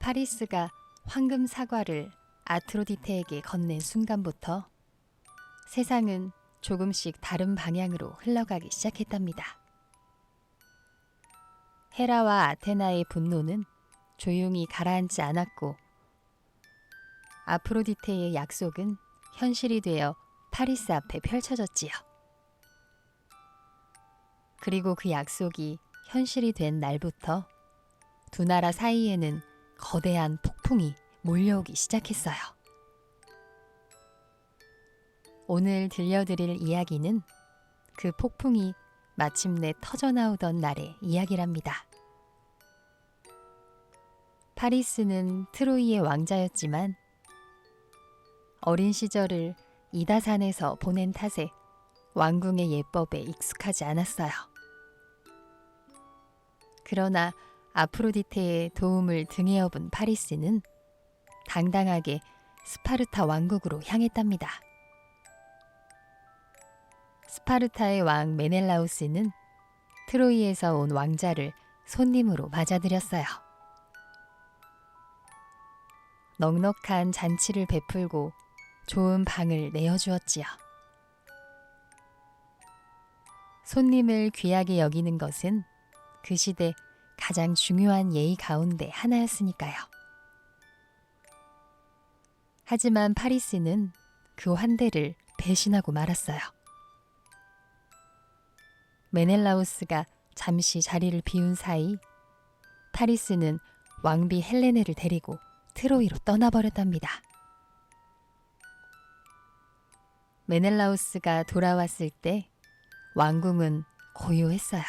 파리스가 황금 사과를 아트로디테에게 건넨 순간부터 세상은 조금씩 다른 방향으로 흘러가기 시작했답니다. 헤라와 아테나의 분노는 조용히 가라앉지 않았고 아프로디테의 약속은 현실이 되어 파리스 앞에 펼쳐졌지요. 그리고 그 약속이 현실이 된 날부터 두 나라 사이에는 거대한 폭풍이 몰려오기 시작했어요. 오늘 들려드릴 이야기는 그 폭풍이 마침내 터져나오던 날의 이야기랍니다. 파리스는 트로이의 왕자였지만 어린 시절을 이다산에서 보낸 탓에 왕궁의 예법에 익숙하지 않았어요. 그러나 아프로디테의 도움을 등에 업은 파리스는 당당하게 스파르타 왕국으로 향했답니다. 스파르타의 왕 메넬라우스는 트로이에서 온 왕자를 손님으로 맞아들였어요. 넉넉한 잔치를 베풀고 좋은 방을 내어주었지요. 손님을 귀하게 여기는 것은 그 시대 가장 중요한 예의 가운데 하나였으니까요. 하지만 파리스는 그 환대를 배신하고 말았어요. 메넬라우스가 잠시 자리를 비운 사이 파리스는 왕비 헬레네를 데리고 트로이로 떠나버렸답니다. 메넬라우스가 돌아왔을 때 왕궁은 고요했어요.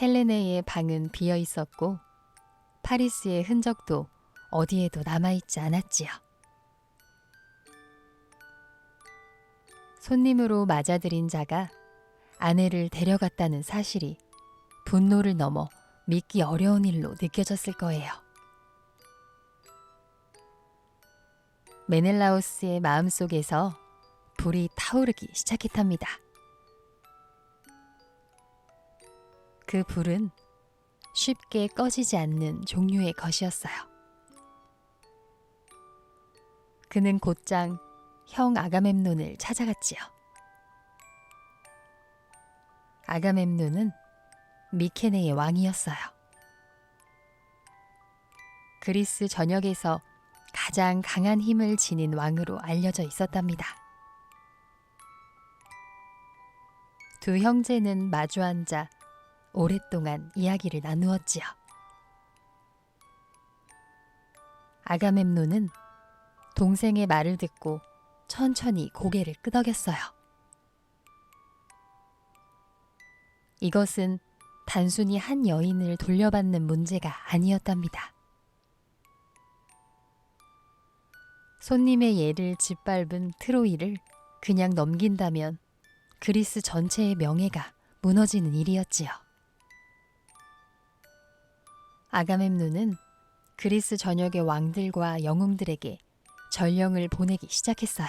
헬레네의 방은 비어 있었고 파리스의 흔적도 어디에도 남아있지 않았지요. 손님으로 맞아들인 자가 아내를 데려갔다는 사실이 분노를 넘어 믿기 어려운 일로 느껴졌을 거예요. 메넬라우스의 마음속에서 불이 타오르기 시작했답니다. 그 불은 쉽게 꺼지지 않는 종류의 것이었어요. 그는 곧장 형 아가멤논을 찾아갔지요. 아가멤논은 미케네의 왕이었어요. 그리스 전역에서 가장 강한 힘을 지닌 왕으로 알려져 있었답니다. 두 형제는 마주 앉아 오랫동안 이야기를 나누었지요. 아가멤논은 동생의 말을 듣고 천천히 고개를 끄덕였어요. 이것은 단순히 한 여인을 돌려받는 문제가 아니었답니다. 손님의 예를 짓밟은 트로이를 그냥 넘긴다면 그리스 전체의 명예가 무너지는 일이었지요. 아가멤논은 그리스 전역의 왕들과 영웅들에게 전령을 보내기 시작했어요.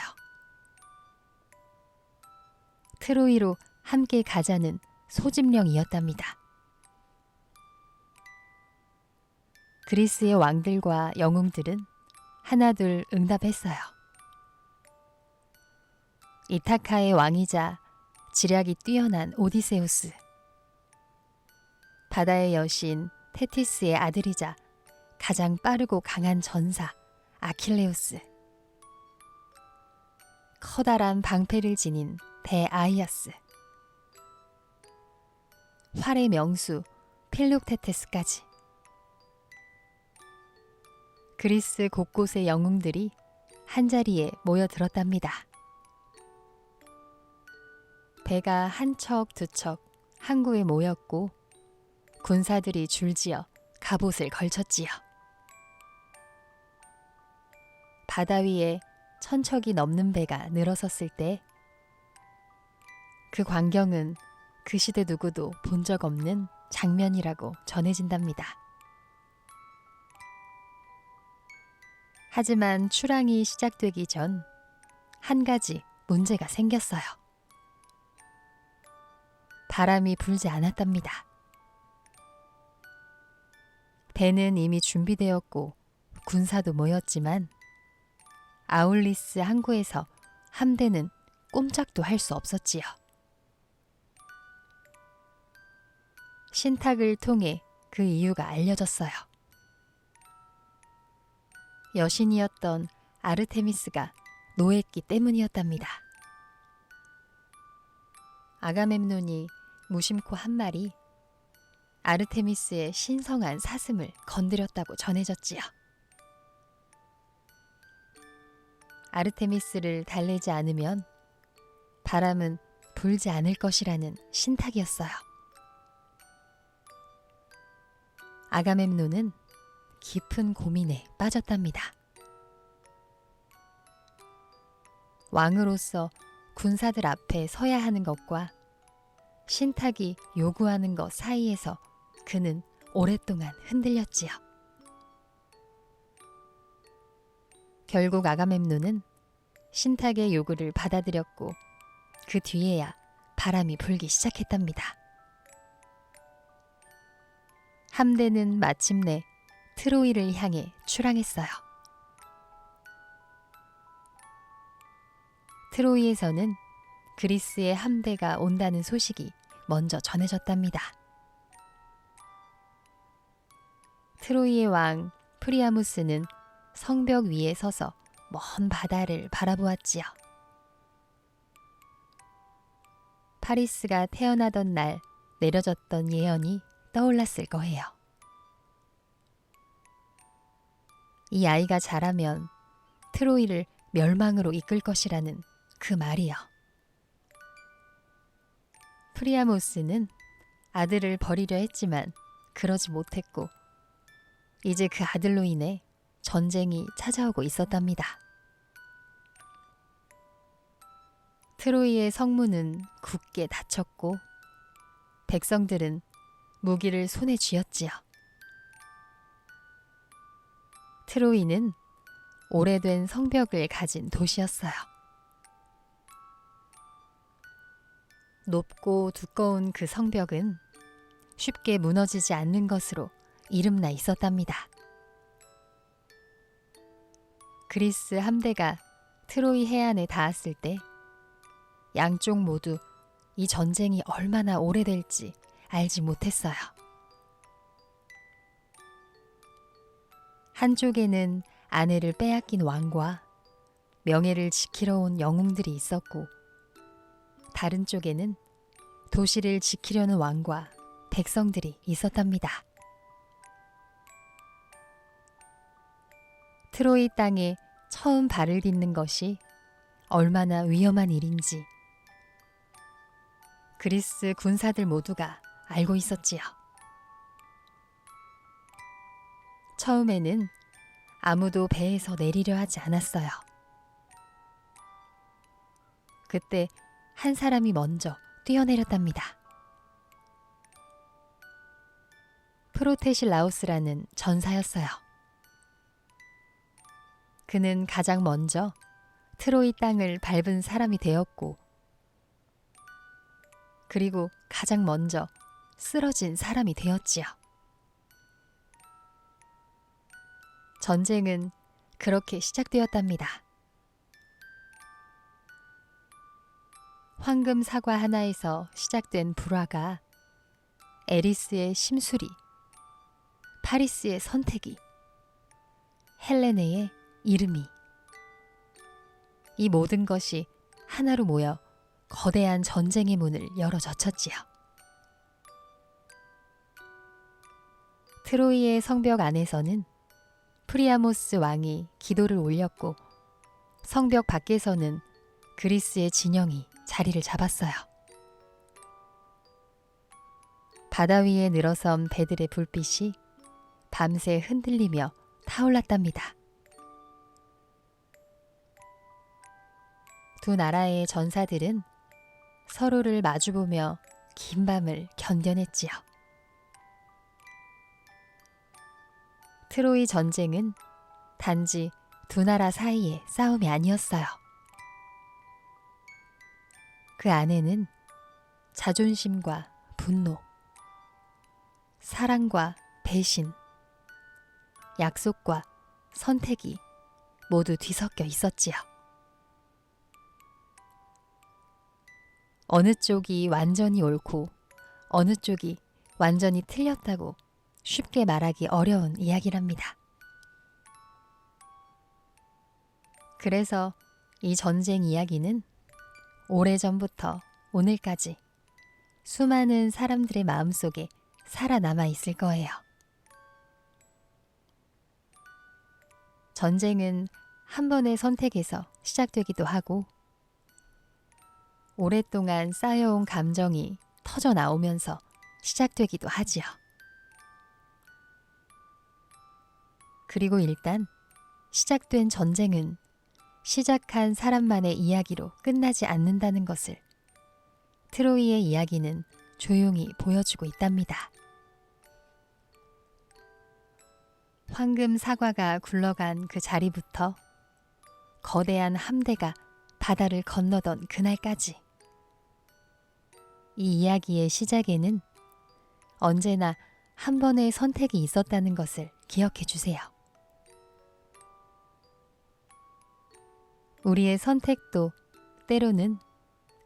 트로이로 함께 가자는 소집령이었답니다. 그리스의 왕들과 영웅들은 하나둘 응답했어요. 이타카의 왕이자 지략이 뛰어난 오디세우스, 바다의 여신 테티스의 아들이자 가장 빠르고 강한 전사 아킬레우스, 커다란 방패를 지닌 대아이아스, 활의 명수 필록테테스까지 그리스 곳곳의 영웅들이 한자리에 모여들었답니다. 배가 한 척 두 척 항구에 모였고 군사들이 줄지어 갑옷을 걸쳤지요. 바다 위에 1000척이 넘는 배가 늘어섰을 때 그 광경은 그 시대 누구도 본 적 없는 장면이라고 전해진답니다. 하지만 출항이 시작되기 전 한 가지 문제가 생겼어요. 바람이 불지 않았답니다. 배는 이미 준비되었고 군사도 모였지만 아울리스 항구에서 함대는 꼼짝도 할 수 없었지요. 신탁을 통해 그 이유가 알려졌어요. 여신이었던 아르테미스가 노했기 때문이었답니다. 아가멤논이 무심코 한 말이 아르테미스의 신성한 사슴을 건드렸다고 전해졌지요. 아르테미스를 달래지 않으면 바람은 불지 않을 것이라는 신탁이었어요. 아가멤논은 깊은 고민에 빠졌답니다. 왕으로서 군사들 앞에 서야 하는 것과 신탁이 요구하는 것 사이에서 그는 오랫동안 흔들렸지요. 결국 아가멤논은 신탁의 요구를 받아들였고 그 뒤에야 바람이 불기 시작했답니다. 함대는 마침내 트로이를 향해 출항했어요. 트로이에서는 그리스의 함대가 온다는 소식이 먼저 전해졌답니다. 트로이의 왕 프리아무스는 성벽 위에 서서 먼 바다를 바라보았지요. 파리스가 태어나던 날 내려졌던 예언이 떠올랐을 거예요. 이 아이가 자라면 트로이를 멸망으로 이끌 것이라는 그 말이요. 프리아모스는 아들을 버리려 했지만 그러지 못했고 이제 그 아들로 인해 전쟁이 찾아오고 있었답니다. 트로이의 성문은 굳게 닫혔고 백성들은 무기를 손에 쥐었지요. 트로이는 오래된 성벽을 가진 도시였어요. 높고 두꺼운 그 성벽은 쉽게 무너지지 않는 것으로 이름나 있었답니다. 그리스 함대가 트로이 해안에 닿았을 때 양쪽 모두 이 전쟁이 얼마나 오래될지 알지 못했어요. 한쪽에는 아내를 빼앗긴 왕과 명예를 지키러 온 영웅들이 있었고 다른 쪽에는 도시를 지키려는 왕과 백성들이 있었답니다. 트로이 땅에 처음 발을 딛는 것이 얼마나 위험한 일인지 그리스 군사들 모두가 알고 있었지요. 처음에는 아무도 배에서 내리려 하지 않았어요. 그때 한 사람이 먼저 뛰어내렸답니다. 프로테실라우스라는 전사였어요. 그는 가장 먼저 트로이 땅을 밟은 사람이 되었고 그리고 가장 먼저 쓰러진 사람이 되었지요. 전쟁은 그렇게 시작되었답니다. 황금 사과 하나에서 시작된 불화가 에리스의 심술이, 파리스의 선택이, 헬레네의 이름이 이 모든 것이 하나로 모여 거대한 전쟁의 문을 열어 젖혔지요. 트로이의 성벽 안에서는 프리아모스 왕이 기도를 올렸고 성벽 밖에서는 그리스의 진영이 자리를 잡았어요. 바다 위에 늘어선 배들의 불빛이 밤새 흔들리며 타올랐답니다. 두 나라의 전사들은 서로를 마주보며 긴 밤을 견뎌냈지요. 트로이 전쟁은 단지 두 나라 사이의 싸움이 아니었어요. 그 안에는 자존심과 분노, 사랑과 배신, 약속과 선택이 모두 뒤섞여 있었지요. 어느 쪽이 완전히 옳고 어느 쪽이 완전히 틀렸다고 쉽게 말하기 어려운 이야기랍니다. 그래서 이 전쟁 이야기는 오래전부터 오늘까지 수많은 사람들의 마음속에 살아남아 있을 거예요. 전쟁은 한 번의 선택에서 시작되기도 하고 오랫동안 쌓여온 감정이 터져 나오면서 시작되기도 하지요. 그리고 일단 시작된 전쟁은 시작한 사람만의 이야기로 끝나지 않는다는 것을 트로이의 이야기는 조용히 보여주고 있답니다. 황금 사과가 굴러간 그 자리부터 거대한 함대가 바다를 건너던 그날까지 이 이야기의 시작에는 언제나 한 번의 선택이 있었다는 것을 기억해 주세요. 우리의 선택도 때로는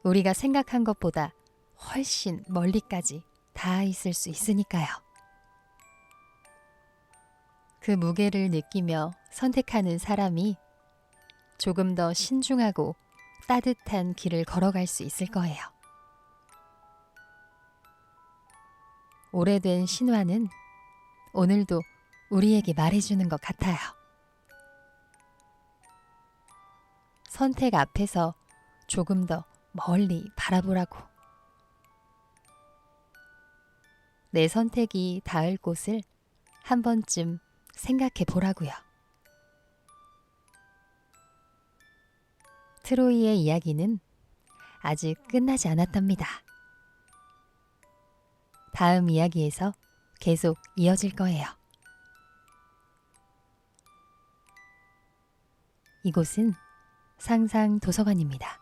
우리가 생각한 것보다 훨씬 멀리까지 닿아 있을 수 있으니까요. 그 무게를 느끼며 선택하는 사람이 조금 더 신중하고 따뜻한 길을 걸어갈 수 있을 거예요. 오래된 신화는 오늘도 우리에게 말해주는 것 같아요. 선택 앞에서 조금 더 멀리 바라보라고. 내 선택이 닿을 곳을 한 번쯤 생각해 보라고요. 트로이의 이야기는 아직 끝나지 않았답니다. 다음 이야기에서 계속 이어질 거예요. 이곳은 상상도서관입니다.